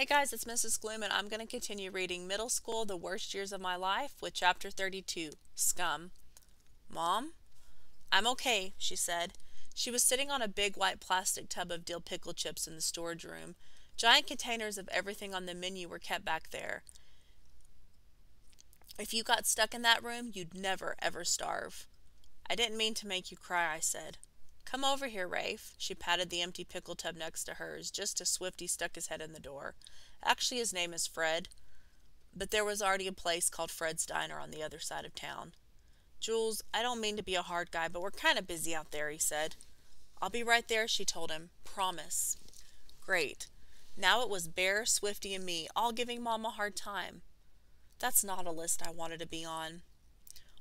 Hey guys, it's Mrs. Gloom, and I'm going to continue reading Middle School, The Worst Years of My Life with Chapter 32, Scum. Mom? I'm okay, she said. She was sitting on a big white plastic tub of dill pickle chips in the storage room. Giant containers of everything on the menu were kept back there. If you got stuck in that room, you'd never, ever starve. I didn't mean to make you cry, I said. Come over here, Rafe. She patted the empty pickle tub next to hers, just as Swifty stuck his head in the door. Actually, his name is Fred, but there was already a place called Fred's Diner on the other side of town. Jules, I don't mean to be a hard guy, but we're kind of busy out there, he said. I'll be right there, she told him. Promise. Great. Now it was Bear, Swifty, and me, all giving Mom a hard time. That's not a list I wanted to be on.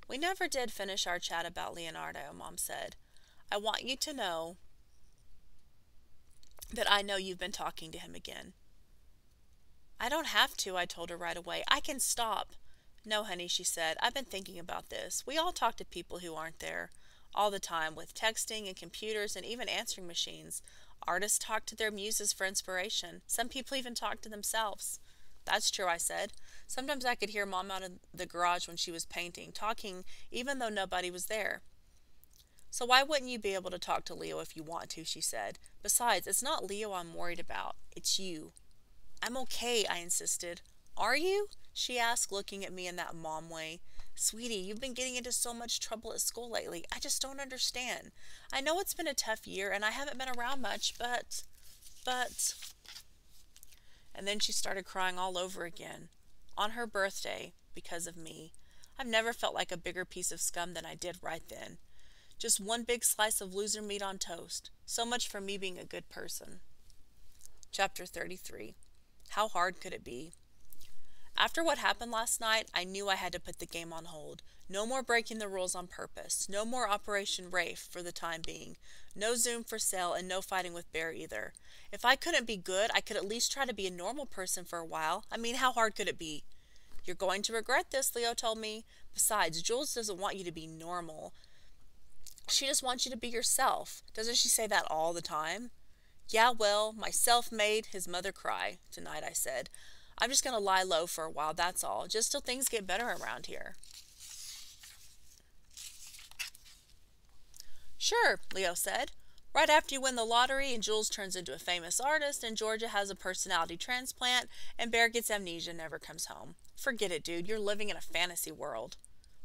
We never did finish our chat about Leonardo, Mom said. I want you to know that I know you've been talking to him again. I don't have to, I told her right away. I can stop. No, honey, she said. I've been thinking about this. We all talk to people who aren't there. All the time, with texting and computers and even answering machines. Artists talk to their muses for inspiration. Some people even talk to themselves. That's true, I said. Sometimes I could hear Mom out in the garage when she was painting, talking even though nobody was there. So why wouldn't you be able to talk to Leo if you want to, she said. Besides, it's not Leo I'm worried about. It's you. I'm okay, I insisted. Are you? She asked, looking at me in that mom way. Sweetie, you've been getting into so much trouble at school lately. I just don't understand. I know it's been a tough year and I haven't been around much, but... And then she started crying all over again. On her birthday, because of me. I've never felt like a bigger piece of scum than I did right then. Just one big slice of loser meat on toast. So much for me being a good person. Chapter 33. How hard could it be? After what happened last night, I knew I had to put the game on hold. No more breaking the rules on purpose. No more Operation Rafe for the time being. No Zoom for sale and no fighting with Bear either. If I couldn't be good, I could at least try to be a normal person for a while. I mean, how hard could it be? You're going to regret this, Leo told me. Besides, Jules doesn't want you to be normal. She just wants you to be yourself. Doesn't she say that all the time? Yeah, well, my self-made his mother cry tonight, I said. I'm just going to lie low for a while, that's all, just till things get better around here. Sure, Leo said. Right after you win the lottery and Jules turns into a famous artist and Georgia has a personality transplant and Bear gets amnesia and never comes home. Forget it, dude. You're living in a fantasy world.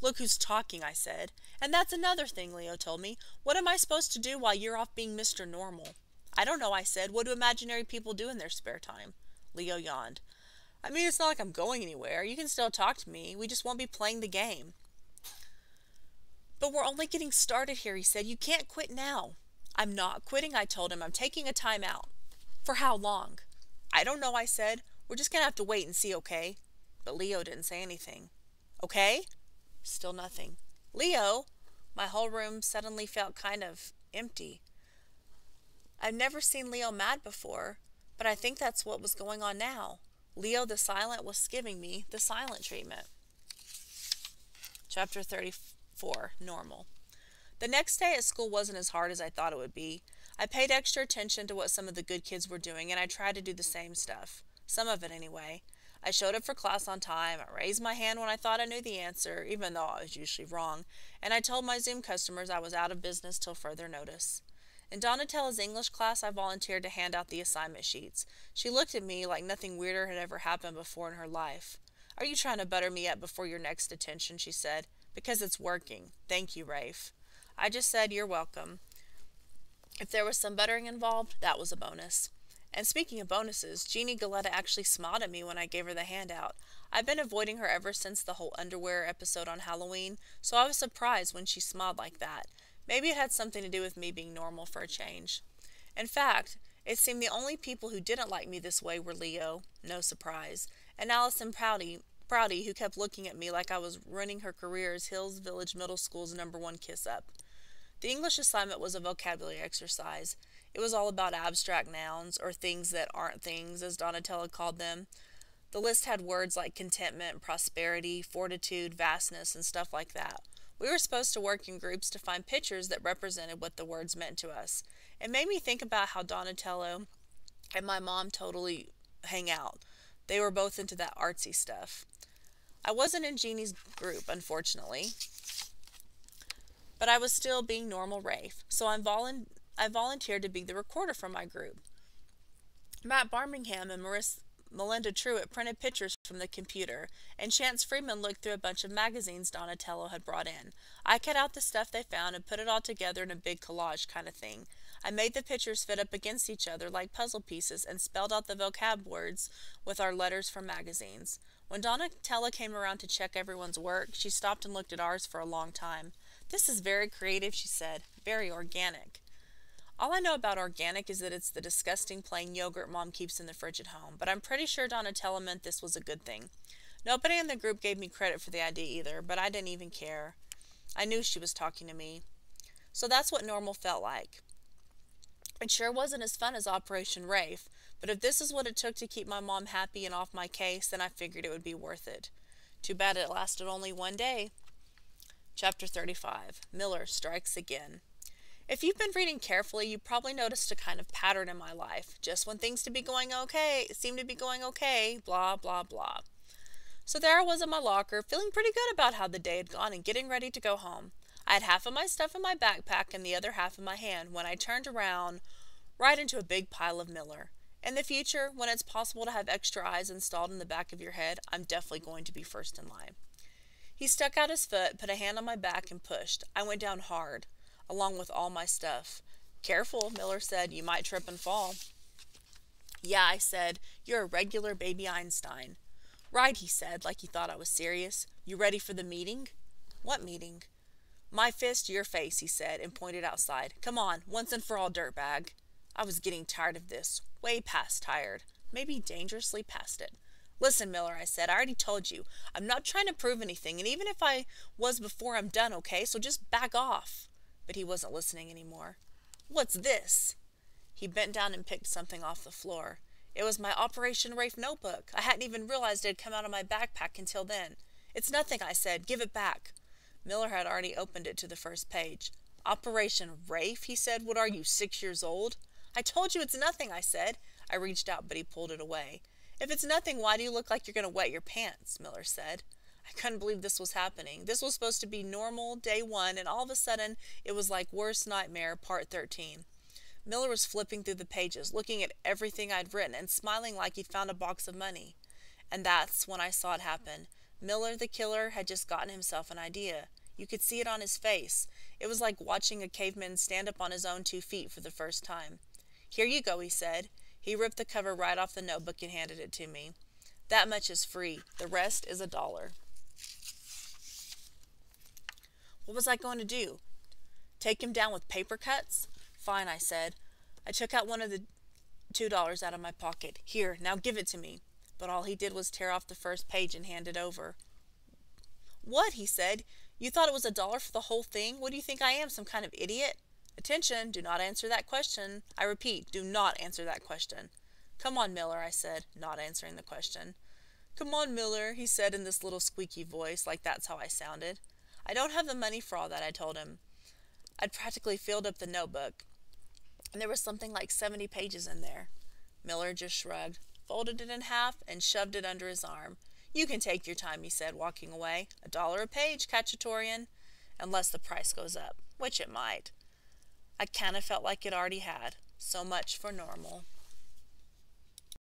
Look who's talking, I said. And that's another thing, Leo told me. What am I supposed to do while you're off being Mr. Normal? I don't know, I said. What do imaginary people do in their spare time? Leo yawned. I mean, it's not like I'm going anywhere. You can still talk to me. We just won't be playing the game. But we're only getting started here, he said. You can't quit now. I'm not quitting, I told him. I'm taking a time out. For how long? I don't know, I said. We're just going to have to wait and see, okay? But Leo didn't say anything. Okay? Still nothing. Leo? My whole room suddenly felt kind of empty. I've never seen Leo mad before, but I think that's what was going on now. Leo the Silent was giving me the silent treatment. Chapter 34, Normal. The next day at school wasn't as hard as I thought it would be. I paid extra attention to what some of the good kids were doing, and I tried to do the same stuff. Some of it, anyway. I showed up for class on time, I raised my hand when I thought I knew the answer, even though I was usually wrong, and I told my Zoom customers I was out of business till further notice. In Donatella's English class, I volunteered to hand out the assignment sheets. She looked at me like nothing weirder had ever happened before in her life. Are you trying to butter me up before your next detention, she said. Because it's working. Thank you, Rafe. I just said, you're welcome. If there was some buttering involved, that was a bonus. And speaking of bonuses, Jeannie Galetta actually smiled at me when I gave her the handout. I've been avoiding her ever since the whole underwear episode on Halloween, so I was surprised when she smiled like that. Maybe it had something to do with me being normal for a change. In fact, it seemed the only people who didn't like me this way were Leo, no surprise, and Allison Prouty, who kept looking at me like I was running her career as Hills Village Middle School's #1 kiss-up. The English assignment was a vocabulary exercise. It was all about abstract nouns, or things that aren't things, as Donatella called them. The list had words like contentment, prosperity, fortitude, vastness, and stuff like that. We were supposed to work in groups to find pictures that represented what the words meant to us. It made me think about how Donatello and my mom totally hang out. They were both into that artsy stuff. I wasn't in Jeannie's group, unfortunately, but I was still being normal Rafe, so I volunteered to be the recorder for my group. Matt Birmingham and Melinda Truitt printed pictures from the computer, and Chance Freeman looked through a bunch of magazines Donatello had brought in. I cut out the stuff they found and put it all together in a big collage kind of thing. I made the pictures fit up against each other like puzzle pieces and spelled out the vocab words with our letters from magazines. When Donatella came around to check everyone's work, she stopped and looked at ours for a long time. "This is very creative," she said. "Very organic." All I know about organic is that it's the disgusting plain yogurt Mom keeps in the fridge at home, but I'm pretty sure Donatella meant this was a good thing. Nobody in the group gave me credit for the idea either, but I didn't even care. I knew she was talking to me. So that's what normal felt like. It sure wasn't as fun as Operation Rafe, but if this is what it took to keep my mom happy and off my case, then I figured it would be worth it. Too bad it lasted only one day. Chapter 35. Miller Strikes Again. If you've been reading carefully, you probably noticed a kind of pattern in my life. Just when things seem to be going okay, blah, blah, blah. So there I was in my locker, feeling pretty good about how the day had gone and getting ready to go home. I had half of my stuff in my backpack and the other half in my hand when I turned around right into a big pile of Miller. In the future, when it's possible to have extra eyes installed in the back of your head, I'm definitely going to be first in line. He stuck out his foot, put a hand on my back, and pushed. I went down hard, along with all my stuff. "Careful," Miller said. "You might trip and fall." "Yeah," I said. "You're a regular baby Einstein." "Right," he said, like he thought I was serious. "You ready for the meeting?" "What meeting?" "My fist, your face," he said, and pointed outside. "Come on, once and for all, dirtbag." I was getting tired of this. Way past tired. Maybe dangerously past it. "Listen, Miller," I said, "I already told you. I'm not trying to prove anything, and even if I was before, I'm done, okay? So just back off." But he wasn't listening anymore. "What's this?" He bent down and picked something off the floor. It was my Operation Rafe notebook. I hadn't even realized it had come out of my backpack until then. "It's nothing," I said. "Give it back." Miller had already opened it to the first page. "Operation Rafe?" he said. "What are you, 6 years old?" "I told you it's nothing," I said. I reached out, but he pulled it away. "If it's nothing, why do you look like you're going to wet your pants?" Miller said. I couldn't believe this was happening. This was supposed to be normal, day one, and all of a sudden, it was like Worst Nightmare, part 13. Miller was flipping through the pages, looking at everything I'd written, and smiling like he'd found a box of money. And that's when I saw it happen. Miller, the killer, had just gotten himself an idea. You could see it on his face. It was like watching a caveman stand up on his own 2 feet for the first time. "Here you go," he said. He ripped the cover right off the notebook and handed it to me. "That much is free. The rest is $1. What was I going to do? Take him down with paper cuts? "Fine," I said. I took out one of the $2 out of my pocket. "Here, now give it to me." But all he did was tear off the first page and hand it over. "What?" he said. "You thought it was $1 for the whole thing? What do you think I am, some kind of idiot?" "Attention, do not answer that question. I repeat, do not answer that question." "Come on, Miller," I said, not answering the question. "Come on, Miller," he said in this little squeaky voice, like that's how I sounded. "I don't have the money for all that," I told him. I'd practically filled up the notebook, and there was something like 70 pages in there. Miller just shrugged, folded it in half, and shoved it under his arm. "You can take your time," he said, walking away. $1 a page, Cacciatorian, unless the price goes up, which it might. I kind of felt like it already had. So much for normal.